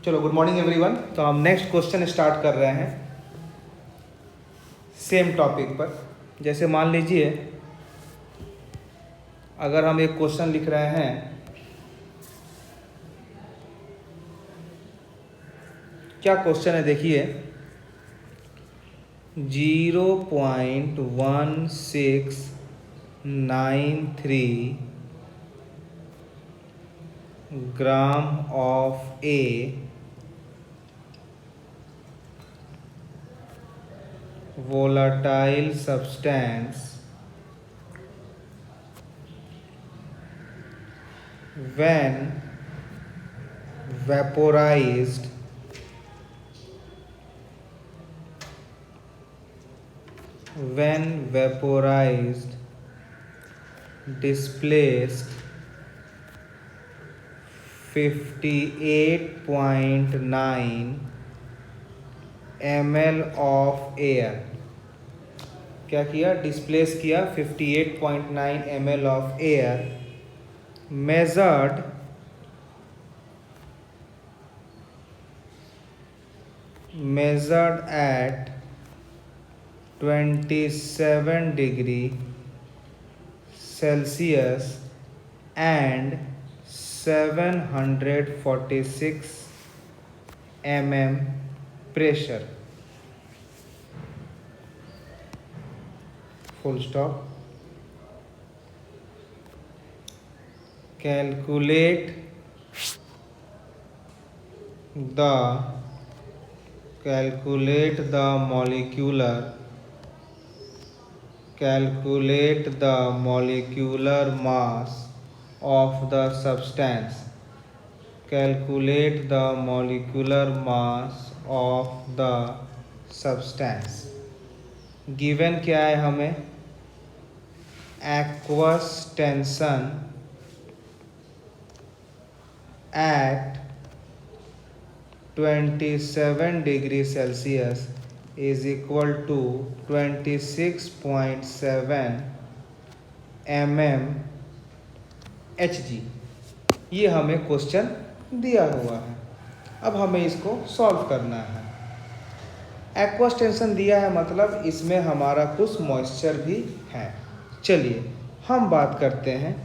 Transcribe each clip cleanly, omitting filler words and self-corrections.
चलो good morning everyone. तो हम नेक्स्ट क्वेश्चन स्टार्ट कर रहे हैं सेम टॉपिक पर। जैसे मान लीजिए अगर हम एक क्वेश्चन लिख रहे हैं, क्या क्वेश्चन है देखिए, 0.1693 ग्राम of A volatile substance when vaporized displaced 58.9 ml of air। क्या किया? डिस्प्लेस किया 58.9 ml of air measured at 27 degree Celsius and 746 mm pressure। full stop। calculate the molecular mass of the substance। calculate the molecular mass of the substance। Given क्या है हमें? aqueous tension at 27 degree Celsius is equal to 26.7 mm Hg। ये हमें question दिया हुआ है। अब हमें इसको सॉल्व करना है। एक्वस टेंशन दिया है, मतलब इसमें हमारा कुछ मॉइस्चर भी है। चलिए हम बात करते हैं,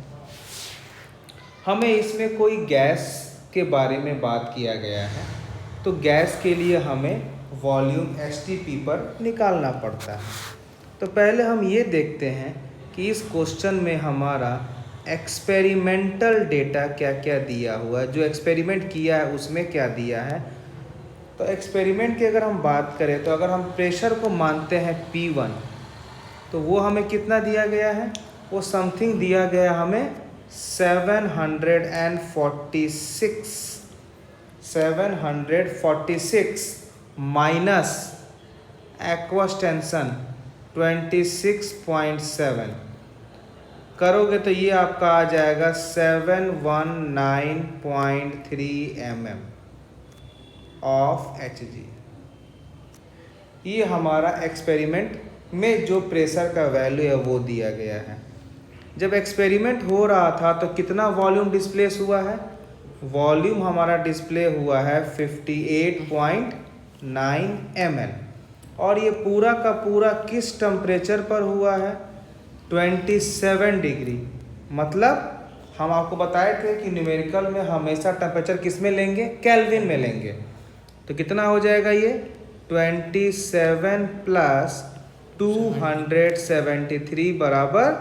हमें इसमें कोई गैस के बारे में बात किया गया है, तो गैस के लिए हमें वॉल्यूम STP पर निकालना पड़ता है। तो पहले हम ये देखते हैं कि इस क्वेश्चन में हमारा एक्सपेरिमेंटल डेटा क्या क्या दिया हुआ है, जो एक्सपेरिमेंट किया है उसमें क्या दिया है। तो एक्सपेरिमेंट की अगर हम बात करें, तो अगर हम प्रेशर को मानते हैं P1, तो वो हमें कितना दिया गया है? वो समथिंग दिया गया हमें 746 माइनस एक्वस टेंशन 26.7 करोगे तो ये आपका आ जाएगा 719.3 mm ऑफ Hg। ये हमारा एक्सपेरिमेंट में जो प्रेशर का वैल्यू है वो दिया गया है। जब एक्सपेरिमेंट हो रहा था तो कितना वॉल्यूम डिस्प्लेस हुआ है? वॉल्यूम हमारा डिस्प्ले हुआ है 58.9 ml। और ये पूरा का पूरा किस टेम्परेचर पर हुआ है? 27 डिग्री। मतलब हम आपको बताए थे कि न्यूमेरिकल में हमेशा टेम्परेचर किस में लेंगे? केल्विन में लेंगे। तो कितना हो जाएगा ये? 27 प्लस 273 बराबर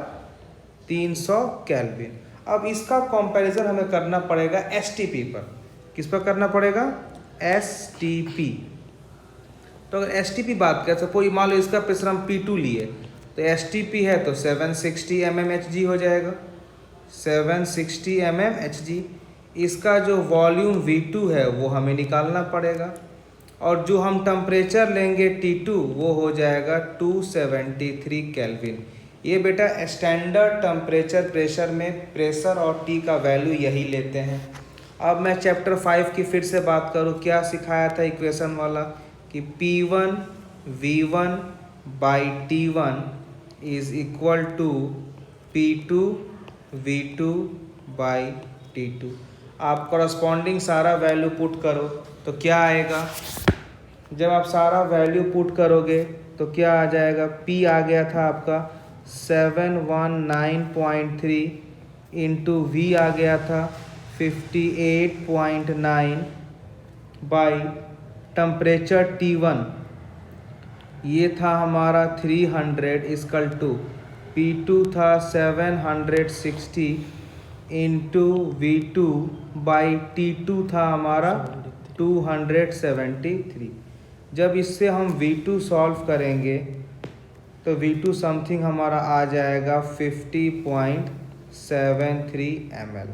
300 केल्विन। अब इसका कंपैरिजन हमें करना पड़ेगा STP पर। किस पर करना पड़ेगा? STP। तो अगर STP बात करें, सपोज मान लो इसका प्रेशर हम P2 लिए, तो STP है तो 760 mm Hg हो जाएगा। 760 mm Hg। इसका जो वॉल्यूम V2 है वो हमें निकालना पड़ेगा, और जो हम टेम्परेचर लेंगे T2 वो हो जाएगा 273 केल्विन। ये बेटा स्टैंडर्ड टेम्परेचर प्रेशर में प्रेशर और T का वैल्यू यही लेते हैं। अब मैं चैप्टर 5 की फिर से बात करूँ, क्या सिखाया था इक्वेशन वाला कि P1 V1 by T1 is equal to P2 V2 by T2। आप करस्पॉन्डिंग सारा वैल्यू पुट करो तो क्या आएगा। जब आप सारा वैल्यू पुट करोगे तो क्या आ जाएगा, P आ गया था आपका 719.3 इंटू V आ गया था 58.9 बाई टेम्परेचर T1 ये था हमारा 300 इक्वल टू P2 था 760 इंटू V2 बाई T2 था हमारा 273। जब इससे हम V2 सॉल्व करेंगे तो V2 समथिंग हमारा आ जाएगा 50.73 ml।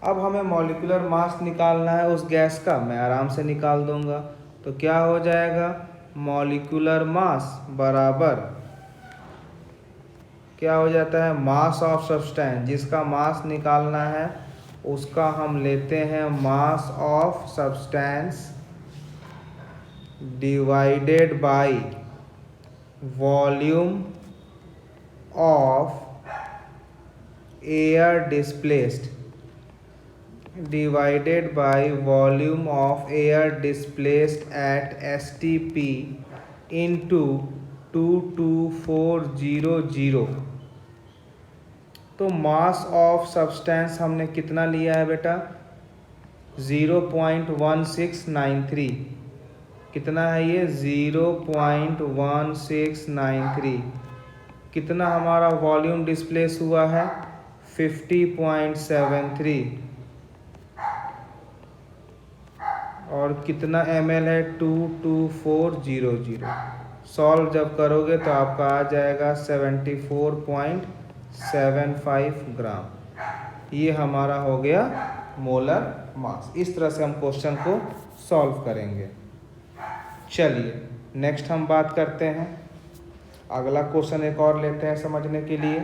अब हमें मॉलिक्यूलर मास निकालना है उस गैस का, मैं आराम से निकाल दूंगा। तो क्या हो जाएगा, मॉलिक्यूलर मास बराबर क्या हो जाता है, मास ऑफ सब्सटेंस। जिसका मास निकालना है उसका हम लेते हैं mass of substance divided by volume of air displaced divided by volume of air displaced at STP into 22400। तो मास ऑफ सब्सटेंस हमने कितना लिया है बेटा, 0.1693। कितना है ये, 0.1693। कितना हमारा वॉल्यूम डिस्प्लेस हुआ है, 50.73। और कितना ml है, 22400। सॉल्व जब करोगे तो आपका आ जाएगा 74.75 ग्राम। ये हमारा हो गया मोलर मास। इस तरह से हम क्वेश्चन को सॉल्व करेंगे। चलिए नेक्स्ट हम बात करते हैं, अगला क्वेश्चन एक और लेते हैं समझने के लिए।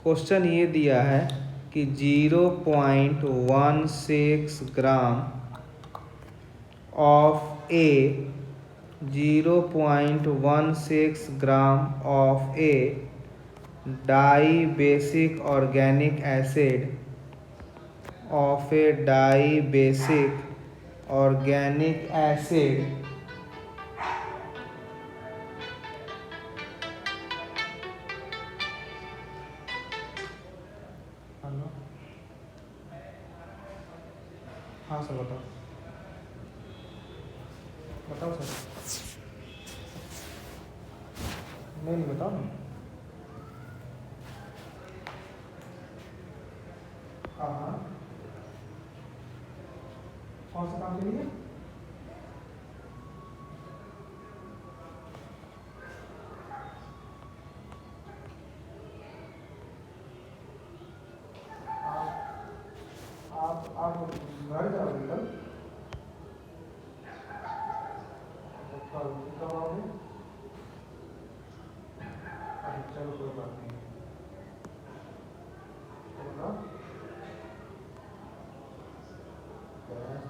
क्वेश्चन ये दिया है कि 0.16 gram of a 0.16 gram of a dibasic organic acid of a dibasic organic acid हाँ सर बताओ बताओ सर। नहीं बताओ ना। हाँ हाँ, कौन सा काम के लिए, आप घर जाओगे कल, कब आओगे, चलो कोई बात नहीं।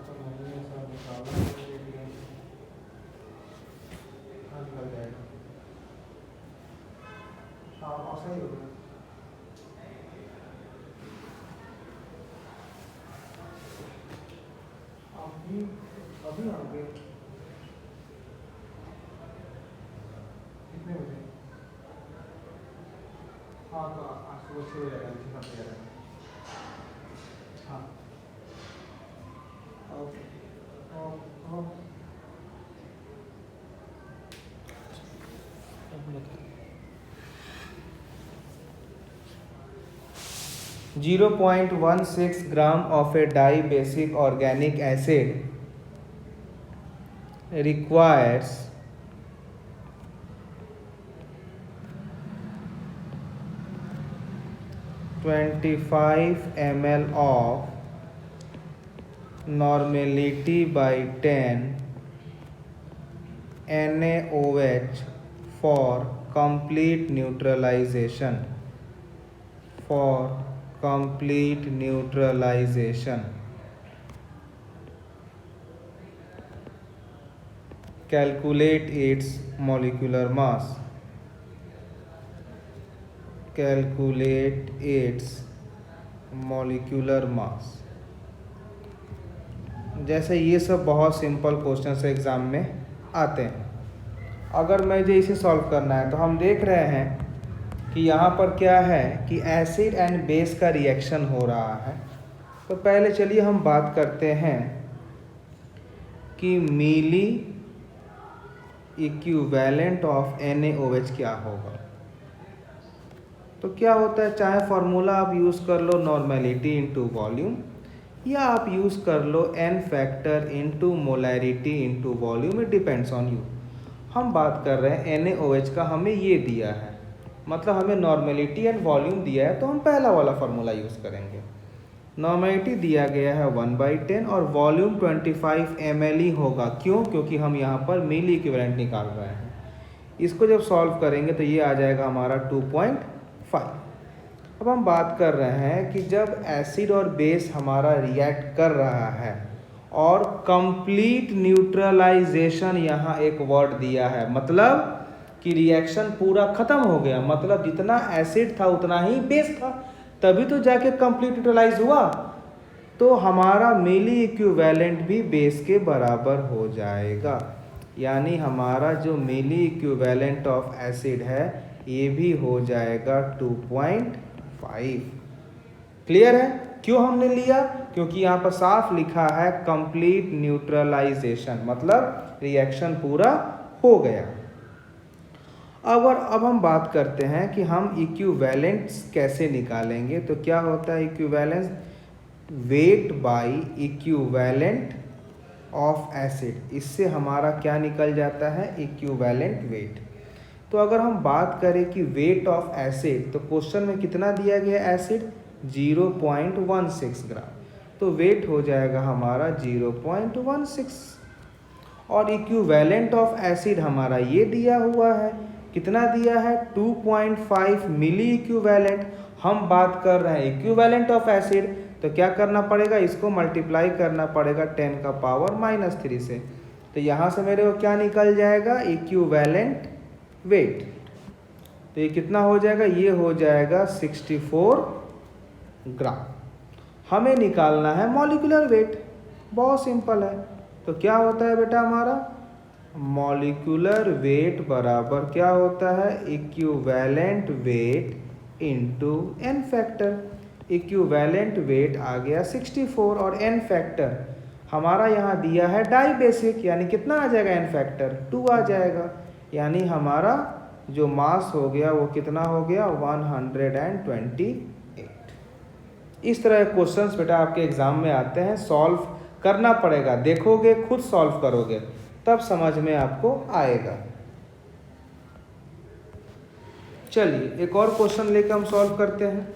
तो नहीं है सर, निकालो निकल जाएगा। हाँ सही हो गया। अभी अभी आओगे कितने बजे? हाँ तो आज सुबह 6 बजे आएगा, 6-7 बजे आएगा। हाँ okay okay. 0.16 gram of a dibasic organic acid requires 25 ml of normality by 10 NaOH for complete neutralization. Calculate its molecular mass. Calculate its molecular mass. जैसे ये सब बहुत सिंपल क्वेश्चन एग्ज़ाम में आते हैं। अगर मुझे इसे सॉल्व करना है तो हम देख रहे हैं कि यहाँ पर क्या है कि एसिड एंड बेस का रिएक्शन हो रहा है। तो पहले चलिए हम बात करते हैं कि मिली इक्विवेलेंट ऑफ NaOH क्या होगा। तो क्या होता है, चाहे फॉर्मूला आप यूज़ कर लो नॉर्मेलिटी इनटू वॉल्यूम, या आप यूज़ कर लो n factor into molarity into volume, it depends on you. हम बात कर रहे हैं NaOH का, हमें ये दिया है, मतलब हमें नॉर्मेलिटी एंड वॉल्यूम दिया है, तो हम पहला वाला फार्मूला यूज़ करेंगे। नॉर्मेलिटी दिया गया है 1/10 और वॉल्यूम 25 ml ही होगा। क्यों? क्योंकि हम यहाँ पर मिली इक्विवेलेंट निकाल रहे हैं। इसको जब सॉल्व करेंगे तो ये आ जाएगा हमारा 2.5। अब हम बात कर रहे हैं कि जब एसिड और बेस हमारा रिएक्ट कर रहा है और कंप्लीट न्यूट्रलाइजेशन यहाँ एक वर्ड दिया है, मतलब कि रिएक्शन पूरा ख़त्म हो गया, मतलब जितना एसिड था उतना ही बेस था, तभी तो जाके कंप्लीट न्यूट्रलाइज हुआ। तो हमारा मिली इक्विवेलेंट भी बेस के बराबर हो जाएगा, यानी हमारा जो मिली इक्विवेलेंट ऑफ एसिड है ये भी हो जाएगा 2.5। क्लियर है? क्यों हमने लिया? क्योंकि यहाँ पर साफ लिखा है कंप्लीट न्यूट्रलाइजेशन, मतलब रिएक्शन पूरा हो गया। अब हम बात करते हैं कि हम इक्विवेलेंट्स कैसे निकालेंगे। तो क्या होता है equivalence? Weight by equivalent of acid, इससे हमारा क्या निकल जाता है? Equivalent wait. तो अगर हम बात करें कि वेट ऑफ एसिड, तो क्वेश्चन में कितना दिया गया एसिड? 0.16 ग्राम, तो वेट हो जाएगा हमारा 0.16। और इक्विवेलेंट ऑफ एसिड हमारा ये दिया हुआ है, कितना दिया है? 2.5 मिली इक्विवेलेंट। हम बात कर रहे हैं इक्विवेलेंट ऑफ एसिड, तो क्या करना पड़ेगा? इसको मल्टीप्लाई करना पड़ेगा 10 का पावर -3 से। तो यहाँ से मेरे को क्या निकल जाएगा? Equivalent wait. तो ये कितना हो जाएगा? ये हो जाएगा 64 ग्राम। हमें निकालना है मॉलिक्यूलर वेट, बहुत सिंपल है। तो क्या होता है बेटा हमारा? मॉलिक्यूलर वेट बराबर क्या होता है? Equivalent weight into n factor. Equivalent weight आ गया 64 और n फैक्टर हमारा यहाँ दिया है डाई बेसिक, यानी कितना आ जाएगा? n फैक्टर 2 आ जाएगा, यानी हमारा जो मास हो गया वो कितना हो गया? 128। इस तरह के क्वेश्चंस बेटा आपके एग्जाम में आते हैं, सॉल्व करना पड़ेगा, देखोगे खुद सॉल्व करोगे तब समझ में आपको आएगा। चलिए एक और क्वेश्चन लेकर हम सॉल्व करते हैं।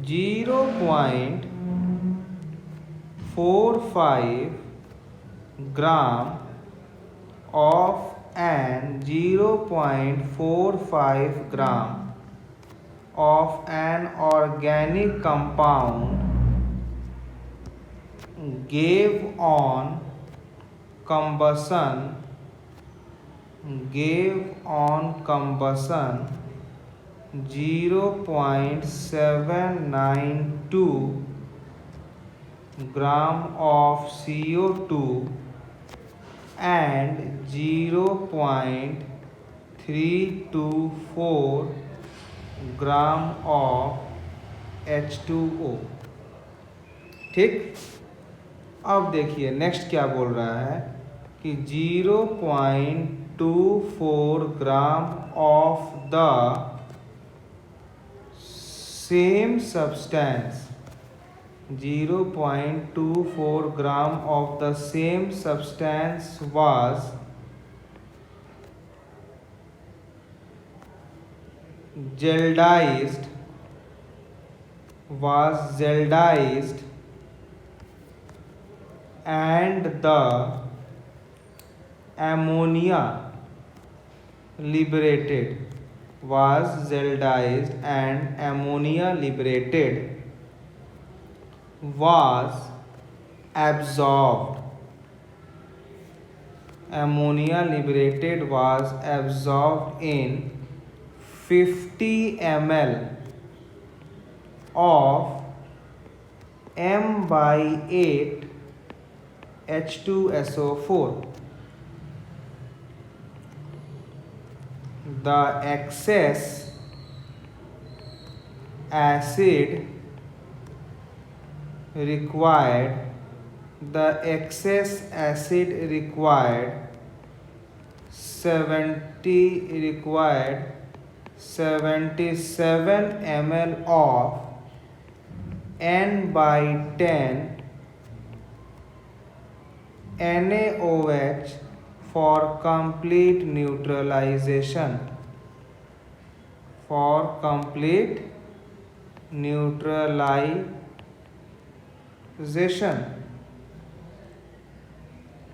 Zero 0.45 gram of an 0.45 gram of an organic compound gave on combustion 0.792 gram of CO2 and 0.324 gram of H2O। ठीक, अब देखिए नेक्स्ट क्या बोल रहा है कि 0.24 gram of the same substance 0.24 gram of the same substance was geldized and the ammonia liberated was absorbed ammonia liberated was absorbed in 50 ml of M/8 H2SO4. The excess acid required 77 ml of N/10 NaOH for complete neutralization.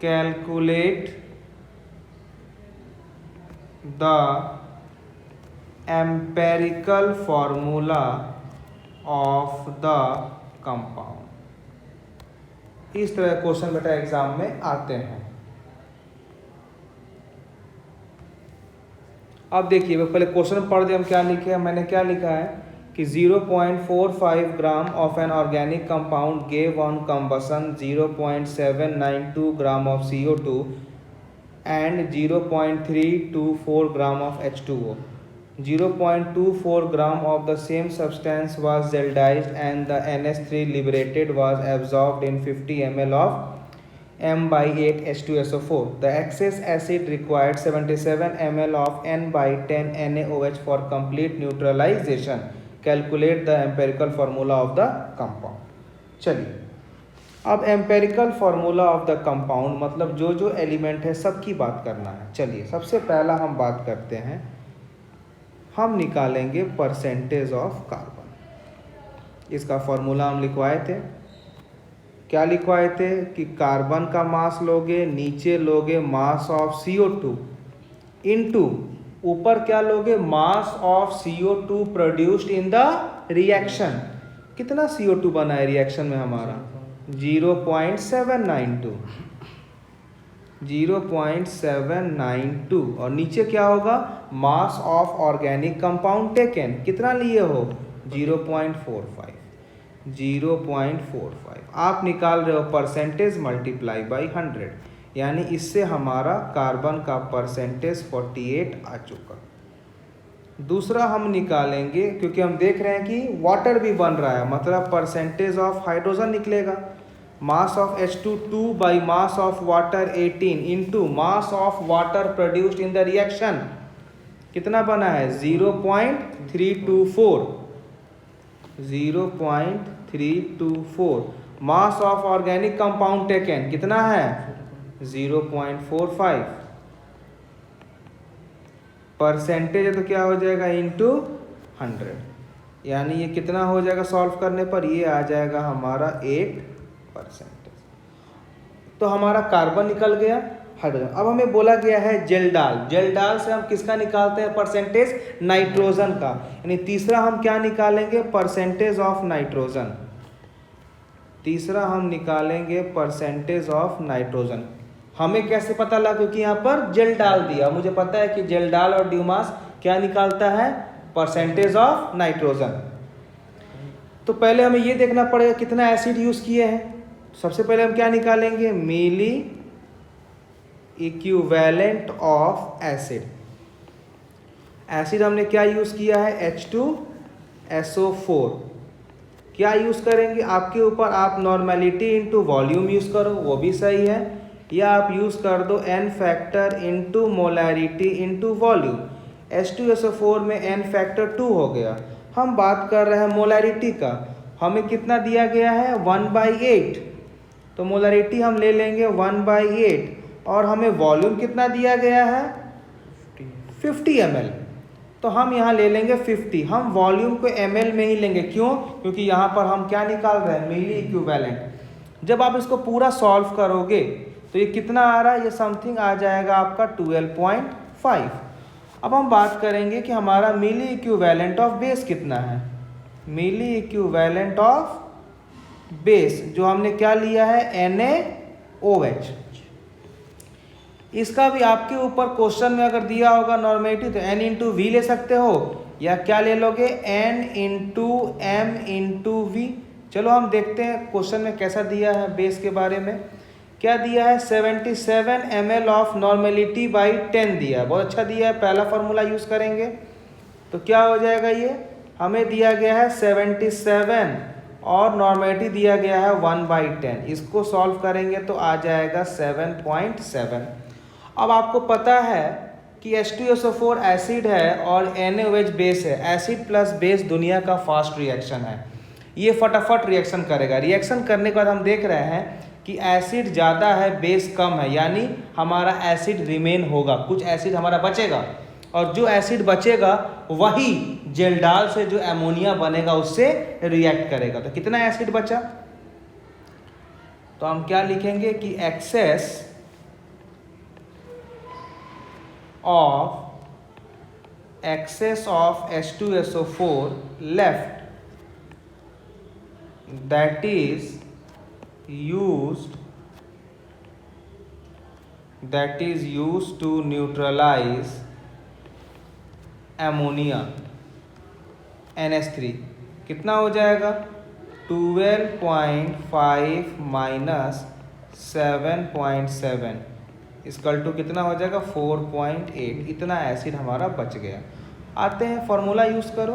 Calculate the empirical formula of the compound. इस तरह question बेटा exam में आते हैं। अब देखिए पहले question पढ़ दे हम क्या लिखे हैं। मैंने क्या लिखा है कि 0.45 gram of an organic compound gave on combustion 0.792 gram of CO2 and 0.324 gram of H2O. 0.24 gram of the same substance was gelidized and the NH3 liberated was absorbed in 50 ml of M/8 H2SO4. The excess acid required 77 ml of N/10 NaOH for complete neutralization. Calculate the empirical formula of the compound. चलिए अब empirical formula of the compound मतलब जो जो element है सबकी बात करना है। चलिए सबसे पहला हम बात करते हैं, हम निकालेंगे परसेंटेज ऑफ कार्बन। इसका फार्मूला हम लिखवाए थे, क्या लिखवाए थे कि कार्बन का मास लोगे, नीचे लोगे मास ऑफ CO2 इनटू ऊपर क्या लोगे mass of CO2 produced in the reaction. कितना CO2 बना है रिएक्शन में हमारा 0.792 और नीचे क्या होगा mass of organic compound taken, कितना लिए हो 0.45। आप निकाल रहे हो परसेंटेज मल्टीप्लाई बाई 100, यानी इससे हमारा कार्बन का परसेंटेज 48 आ चुका। दूसरा हम निकालेंगे क्योंकि हम देख रहे हैं कि वाटर भी बन रहा है, मतलब परसेंटेज ऑफ हाइड्रोजन निकलेगा। Mass of H2 by mass of water 18 into mass of water produced in the reaction, कितना बना है 0.324। Mass of organic compound taken कितना है 0.45। परसेंटेज है तो क्या हो जाएगा इंटू 100, यानी ये कितना हो जाएगा सॉल्व करने पर, ये आ जाएगा हमारा 8%। तो हमारा कार्बन निकल गया, हाइड्रोजन। अब हमें बोला गया है जेलडाल, जेलडाल से हम किसका निकालते हैं परसेंटेज नाइट्रोजन का, यानी तीसरा हम क्या निकालेंगे परसेंटेज ऑफ नाइट्रोजन। तीसरा हम निकालेंगे परसेंटेज ऑफ नाइट्रोजन। हमें कैसे पता लगा क्योंकि यहाँ पर जेल डाल दिया, मुझे पता है कि जेल डाल और ड्यूमास क्या निकालता है परसेंटेज ऑफ नाइट्रोजन। तो पहले हमें ये देखना पड़ेगा कितना एसिड यूज किए हैं। सबसे पहले हम क्या निकालेंगे मिली इक्विवेलेंट ऑफ एसिड। एसिड हमने क्या यूज किया है H2SO4। क्या यूज करेंगे आपके ऊपर, आप नॉर्मेलिटी इंटू वॉल्यूम यूज करो वो भी सही है, या आप यूज कर दो n factor into molarity into volume. H2SO4 में n फैक्टर 2 हो गया। हम बात कर रहे हैं मोलैरिटी का, हमें कितना दिया गया है 1/8, तो मोलैरिटी हम ले लेंगे 1/8 और हमें वॉल्यूम कितना दिया गया है 50 ml, तो हम यहाँ ले लेंगे 50। हम वॉल्यूम को ml में ही लेंगे, क्यों, क्योंकि यहाँ पर हम क्या निकाल रहे हैं मिली इक्विवेलेंट। जब आप इसको पूरा सॉल्व करोगे तो ये कितना आ रहा है, ये समथिंग आ जाएगा आपका 12.5। अब हम बात करेंगे कि हमारा मिली इक्विवेलेंट ऑफ बेस कितना है। मिली इक्विवेलेंट ऑफ बेस जो हमने क्या लिया है NaOH। इसका भी आपके ऊपर क्वेश्चन में अगर दिया होगा नॉर्मेटिव तो n इंटू वी ले सकते हो, या क्या ले लोगे n into M into V. चलो हम देखते हैं क्वेश्चन में कैसा दिया है बेस के बारे में। क्या दिया है 77 ml ऑफ नॉर्मेलिटी बाई 10 दिया है, बहुत अच्छा दिया है। पहला फॉर्मूला यूज़ करेंगे तो क्या हो जाएगा, ये हमें दिया गया है 77 और नॉर्मेलिटी दिया गया है 1/10। इसको सॉल्व करेंगे तो आ जाएगा 7.7। अब आपको पता है कि H2SO4 एसिड है और NaOH बेस है। एसिड प्लस बेस दुनिया का फास्ट रिएक्शन है, ये फटाफट रिएक्शन करेगा। रिएक्शन करने के बाद हम देख रहे हैं कि एसिड ज़्यादा है बेस कम है, यानी हमारा एसिड रिमेन होगा, कुछ एसिड हमारा बचेगा, और जो एसिड बचेगा वही जेल्डाल से जो एमोनिया बनेगा उससे रिएक्ट करेगा। तो कितना एसिड बचा, तो हम क्या लिखेंगे कि access of H2SO4 left, that is used to neutralize ammonia NH3, कितना हो जाएगा 12.5 माइनस 7.7 इसकल टू कितना हो जाएगा 4.8। इतना एसिड हमारा बच गया। आते हैं फॉर्मूला यूज़ करो,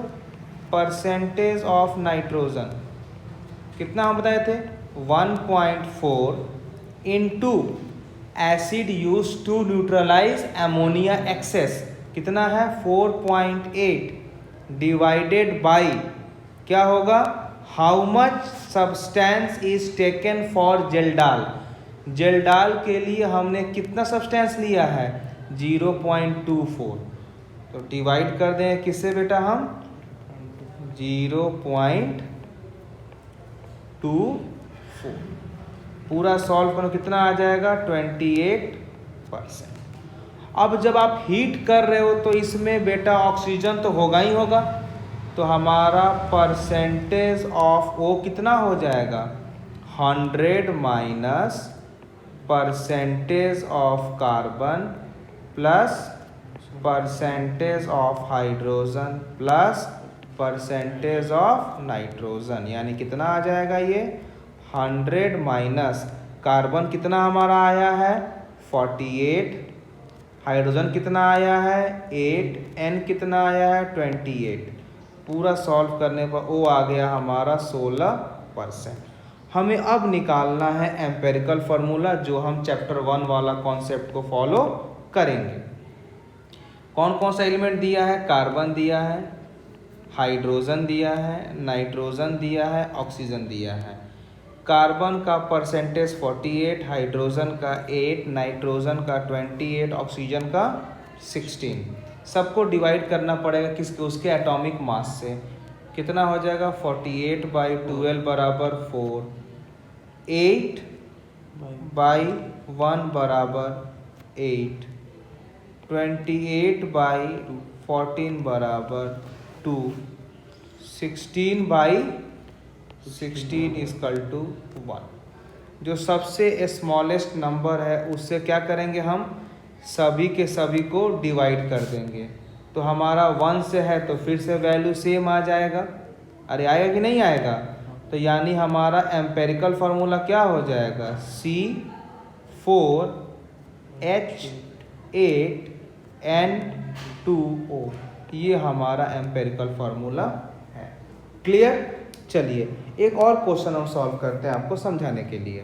परसेंटेज ऑफ नाइट्रोजन कितना हम बताए थे 1.4 into acid use to neutralise ammonia excess कितना है 4.8 डिवाइडेड बाई क्या होगा how much substance is taken for Kjeldahl. Kjeldahl के लिए हमने कितना सब्सटेंस लिया है 0.24, तो डिवाइड कर दें किससे बेटा हम 0.24, पूरा सॉल्व करो कितना आ जाएगा 28%। अब जब आप हीट कर रहे हो तो इसमें बेटा ऑक्सीजन तो होगा ही होगा, तो हमारा परसेंटेज ऑफ ओ कितना हो जाएगा 100 minus percentage of carbon plus percentage of hydrogen plus percentage of nitrogen, यानी कितना आ जाएगा ये 100 माइनस कार्बन कितना हमारा आया है 48, हाइड्रोजन कितना आया है 8, N कितना आया है 28। पूरा सॉल्व करने पर ओ आ गया हमारा 16%। हमें अब निकालना है एम्पेरिकल फार्मूला, जो हम चैप्टर 1 वाला कॉन्सेप्ट को फॉलो करेंगे। कौन कौन सा एलिमेंट दिया है, कार्बन दिया है, हाइड्रोजन दिया है, नाइट्रोजन दिया है, ऑक्सीजन दिया है। कार्बन का परसेंटेज 48, हाइड्रोजन का 8, नाइट्रोजन का 28, ऑक्सीजन का 16। सबको डिवाइड करना पड़ेगा किसके उसके एटॉमिक मास से, कितना हो जाएगा 48/12 बराबर 4, 8/1 बराबर 8, 28/14 बराबर 2, 16/16 इक्वल टू 1। जो सबसे स्मॉलेस्ट नंबर है उससे क्या करेंगे हम सभी के सभी को डिवाइड कर देंगे, तो हमारा 1 से है तो फिर से वैल्यू सेम आ जाएगा, अरे आएगा कि नहीं आएगा, तो यानी हमारा एम्पेरिकल फार्मूला क्या हो जाएगा C4H8N2O, ये हमारा एम्पेरिकल फार्मूला है। क्लियर। चलिए एक और क्वेश्चन हम सॉल्व करते हैं आपको समझाने के लिए।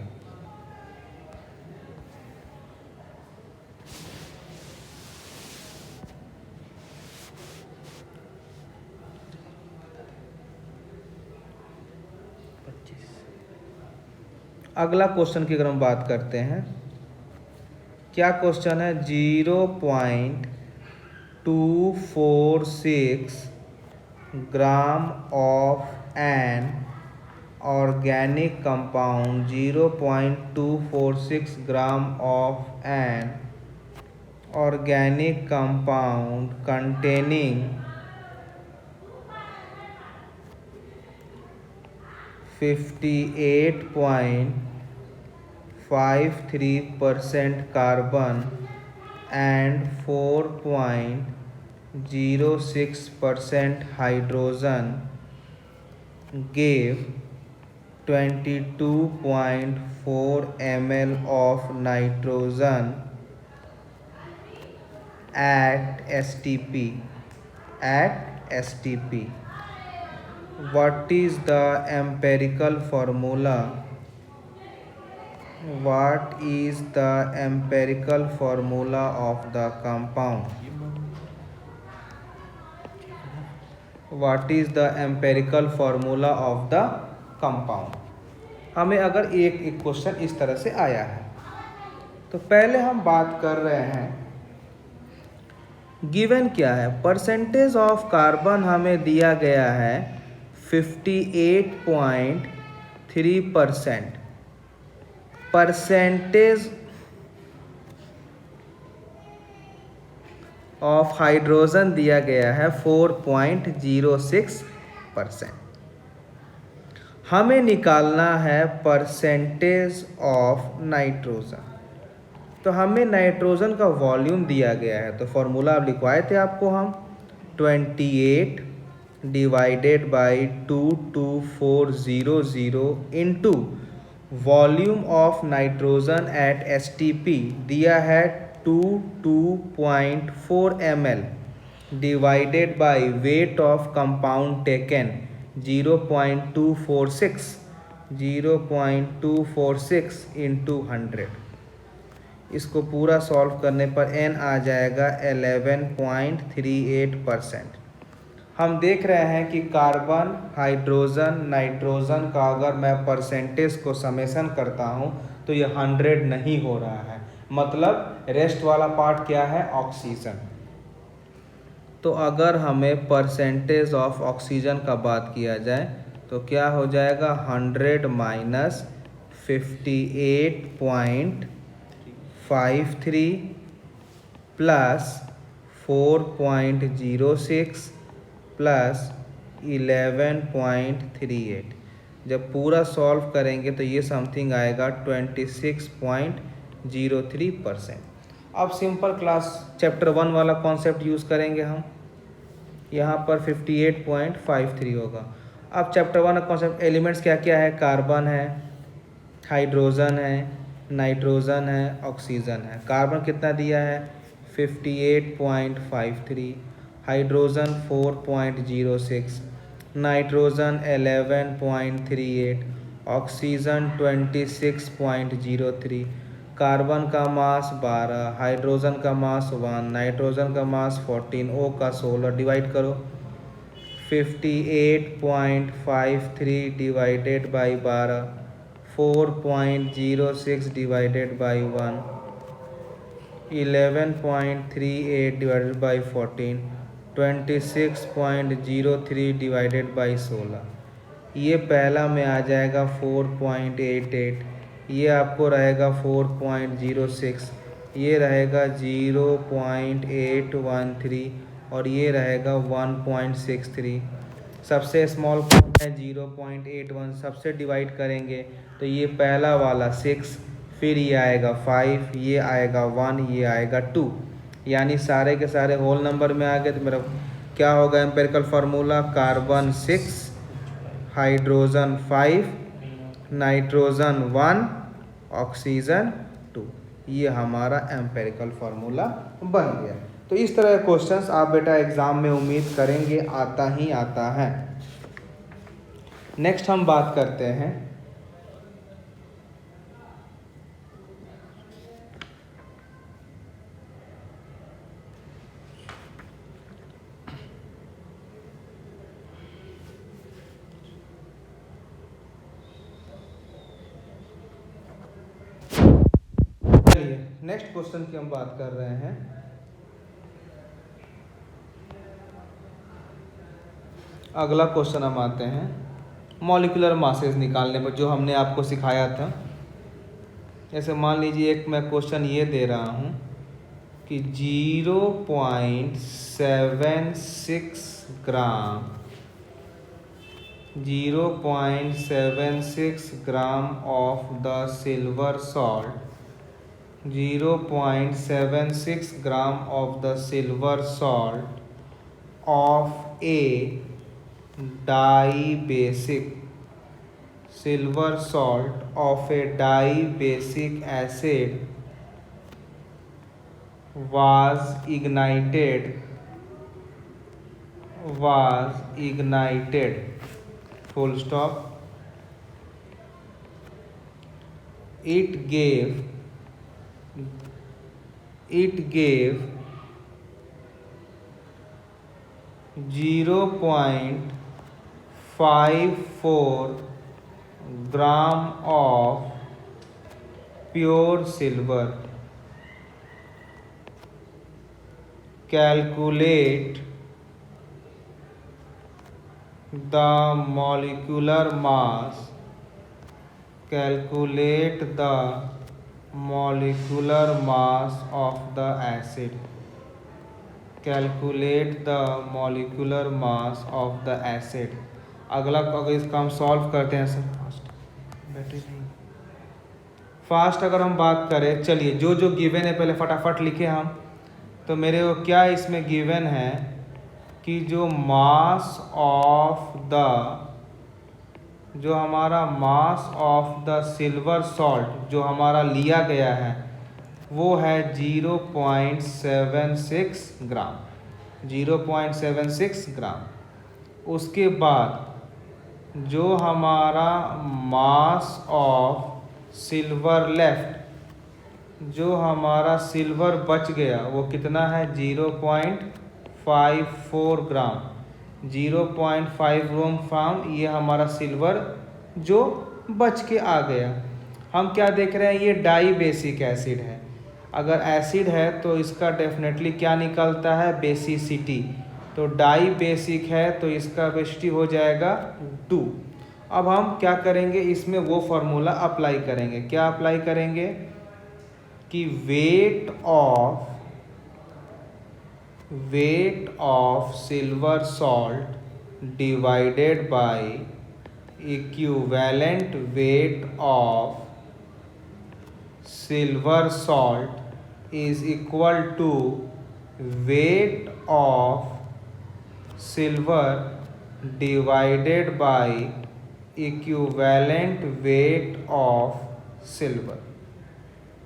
अगला क्वेश्चन की अगर हम बात करते हैं, क्या क्वेश्चन है 0.246 gram of an organic compound, 0.246 gram of an organic compound containing 58.53% carbon and 4.06% hydrogen gave 22.4 ml of nitrogen at STP. What is the empirical formula? What is the empirical formula of the compound? What is the empirical formula of the compound? हमें अगर एक question इस तरह से आया है तो पहले हम बात कर रहे हैं गिवन क्या है। परसेंटेज ऑफ कार्बन हमें दिया गया है 58.3%। परसेंटेज ऑफ हाइड्रोजन दिया गया है 4.06%। हमें निकालना है परसेंटेज ऑफ नाइट्रोजन। तो हमें नाइट्रोजन का वॉल्यूम दिया गया है तो फॉर्मूला अब लिखवाए थे आपको हम 28 divided by 22400 into volume of nitrogen eight STP दिया है 22.4 ml divided by weight of compound taken 0.246 into 100। इसको पूरा सॉल्व करने पर n आ जाएगा 11.38%। हम देख रहे हैं कि कार्बन, हाइड्रोजन, नाइट्रोजन का अगर मैं परसेंटेज को समेशन करता हूं तो ये 100 नहीं हो रहा है, मतलब रेस्ट वाला पार्ट क्या है, ऑक्सीजन। तो अगर हमें परसेंटेज ऑफ ऑक्सीजन का बात किया जाए तो क्या हो जाएगा 100 माइनस 58.53 प्लस 4.06 प्लस 11.38। जब पूरा सॉल्व करेंगे तो ये समथिंग आएगा 26.03%। अब सिंपल क्लास चैप्टर 1 वाला कॉन्सेप्ट यूज़ करेंगे हम। यहाँ पर 58.53 होगा। अब चैप्टर 1 का कॉन्सेप्ट एलिमेंट्स क्या क्या है, कार्बन है, हाइड्रोजन है, नाइट्रोजन है, ऑक्सीजन है। कार्बन कितना दिया है 58.53, हाइड्रोजन 4.06, नाइट्रोजन 11.38, ऑक्सीजन 26.03। कार्बन का मास 12, हाइड्रोजन का मास 1, नाइट्रोजन का मास 14, O का 16। डिवाइड करो 58.53 divided by 12, 4.06 divided by 1, 11.38 divided by 14, 26.03 divided by 16। ये पहला में आ जाएगा 4.88, ये आपको रहेगा 4.06, ये रहेगा 0.813 और ये रहेगा 1.63। सबसे स्मॉल कौन है 0.81, सबसे डिवाइड करेंगे तो ये पहला वाला 6, फिर ये आएगा 5, ये आएगा 1, ये आएगा 2, यानी सारे के सारे होल नंबर में आ गए। तो मेरा क्या होगा empirical formula, carbon 6, hydrogen 5, nitrogen 1, oxygen 2। ये हमारा एम्पिरिकल फार्मूला बन गया। तो इस तरह के क्वेश्चंस आप बेटा एग्ज़ाम में उम्मीद करेंगे आता ही आता है। नेक्स्ट हम बात करते हैं नेक्स्ट क्वेश्चन की हम बात कर रहे हैं। अगला क्वेश्चन हम आते हैं मॉलिक्यूलर मासेस निकालने पर, जो हमने आपको सिखाया था। जैसे मान लीजिए एक मैं क्वेश्चन ये दे रहा हूँ कि 0.76 ग्राम 0.76 gram of the silver salt 0.76 gram of the silver salt of A dibasic silver salt of a dibasic acid was ignited full stop. It gave 0.54 gram of pure silver. Calculate the molecular mass of the acid. Calculate the molecular mass of the acid. अगला अगर इसका हम solve करते हैं sir fast अगर हम बात करें, चलिए जो जो गिवन है पहले फटाफट लिखे हम। तो मेरे को क्या इसमें गिवन है कि जो मास ऑफ द जो हमारा mass of the silver salt जो हमारा लिया गया है वो है 0.76 ग्राम 0.76 ग्राम। उसके बाद जो हमारा मास ऑफ सिल्वर लेफ्ट जो हमारा सिल्वर बच गया वो कितना है 0.54 ग्राम 0.5 ग्राम ये हमारा सिल्वर जो बच के आ गया। हम क्या देख रहे हैं, ये डाई बेसिक एसिड है। अगर एसिड है तो इसका डेफिनेटली क्या निकलता है, बेसिसिटी। तो डाई बेसिक है तो इसका बेसिसिटी हो जाएगा 2। अब हम क्या करेंगे, इसमें वो फॉर्मूला अप्लाई करेंगे। क्या अप्लाई करेंगे कि weight of silver salt divided by equivalent weight of silver salt is equal to weight of silver divided by equivalent weight of silver.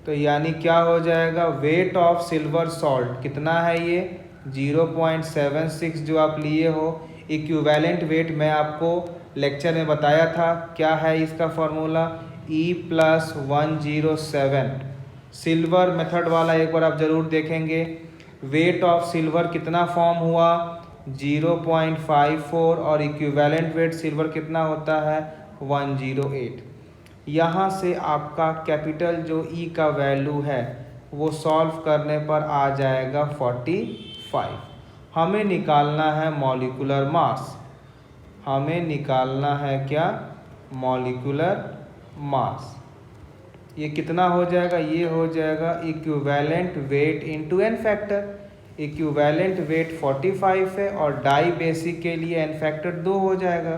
तो यानी क्या हो जाएगा, वेट ऑफ सिल्वर सॉल्ट कितना है, ये 0.76 जो आप लिए हो। इक्विवेलेंट वेट मैं आपको लेक्चर में बताया था, क्या है इसका फॉर्मूला, E+107। सिल्वर मेथड वाला एक बार आप ज़रूर देखेंगे। वेट ऑफ सिल्वर कितना फॉर्म हुआ 0.54 और इक्विवेलेंट वेट सिल्वर कितना होता है 108। यहाँ से आपका कैपिटल जो E का वैल्यू है वो सॉल्व करने पर आ जाएगा 45। हमें निकालना है मॉलिक्यूलर मास। हमें निकालना है क्या, मॉलिक्यूलर मास। ये कितना हो जाएगा, ये हो जाएगा equivalent weight into n factor. Equivalent weight 45 है और डाई बेसिक के लिए एन फैक्टर 2 हो जाएगा।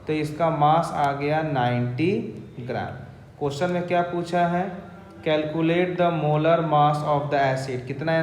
तो इसका मास आ गया 90 ग्राम। क्वेश्चन में क्या पूछा है, calculate the molar mass of the acid, कितना